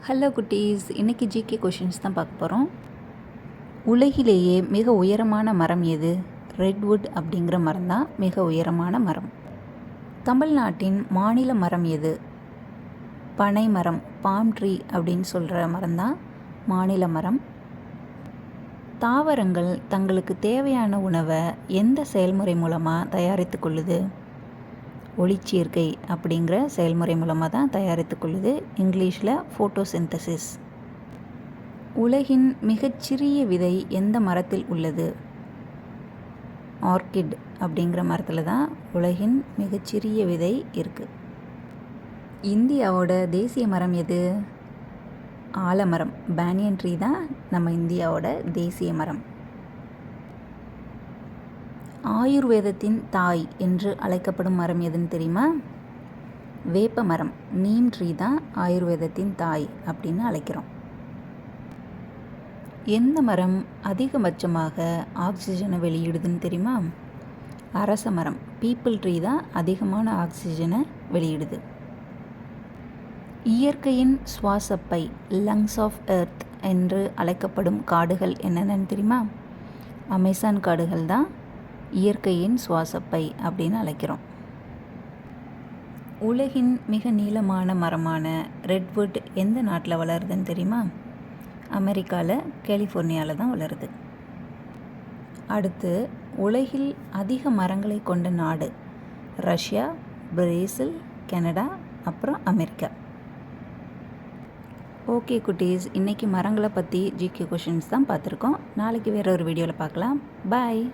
Hello குட்டீஸ், இன்றைக்கி GK questions தான் பார்க்க போகிறோம். உலகிலேயே மிக உயரமான மரம் எது? ரெட்வுட் அப்படிங்கிற மரம் தான் மிக உயரமான மரம். தமிழ்நாட்டின் மாநில மரம் எது? பனை மரம், பாம் ட்ரீ அப்படின்னு சொல்கிற மரம் தான் மாநில மரம். தாவரங்கள் தங்களுக்கு தேவையான உணவை எந்த செயல்முறை மூலமாக தயாரித்து கொள்ளுது? ஒளிச்சேர்க்கை அப்படிங்கிற செயல்முறை மூலமாக தான் தயாரித்து கொள்ளுது. இங்கிலீஷில் ஃபோட்டோசிந்தசிஸ். உலகின் மிகச்சிறிய விதை எந்த மரத்தில் உள்ளது? ஆர்கிட் அப்படிங்கிற மரத்தில் தான் உலகின் மிகச்சிறிய விதை இருக்குது. இந்தியாவோட தேசிய மரம் எது? ஆலமரம், பேனியன் ட்ரீ தான் நம்ம இந்தியாவோட தேசிய மரம். ஆயுர்வேதத்தின் தாய் என்று அழைக்கப்படும் மரம் எதுன்னு தெரியுமா? வேப்ப மரம், நீம் ட்ரீ தான் ஆயுர்வேதத்தின் தாய் அப்படின்னு அழைக்கிறோம். எந்த மரம் அதிகபட்சமாக ஆக்சிஜனை வெளியிடுதுன்னு தெரியுமா? அரச மரம், பீப்பிள் ட்ரீ தான் அதிகமான ஆக்சிஜனை வெளியிடுது. இயற்கையின் சுவாசப்பை, லங்ஸ் ஆஃப் எர்த் என்று அழைக்கப்படும் காடுகள் என்னென்னு தெரியுமா? அமேசான் காடுகள் தான் இயற்கையின் சுவாசப்பை அப்படின்னு அழைக்கிறோம். உலகின் மிக நீளமான மரமான ரெட்வுட் எந்த நாட்டில் வளருதுன்னு தெரியுமா? அமெரிக்காவில், கலிஃபோர்னியாவில் தான் வளருது. அடுத்து, உலகில் அதிக மரங்களை கொண்ட நாடு ரஷ்யா, பிரேசில், கனடா, அப்புறம் அமெரிக்கா. ஓகே குட்டீஸ், இன்றைக்கி மரங்களை பற்றி ஜிகே கொஷின்ஸ் தான் பார்த்துருக்கோம். நாளைக்கு வேறு ஒரு வீடியோவில் பார்க்கலாம். பாய்.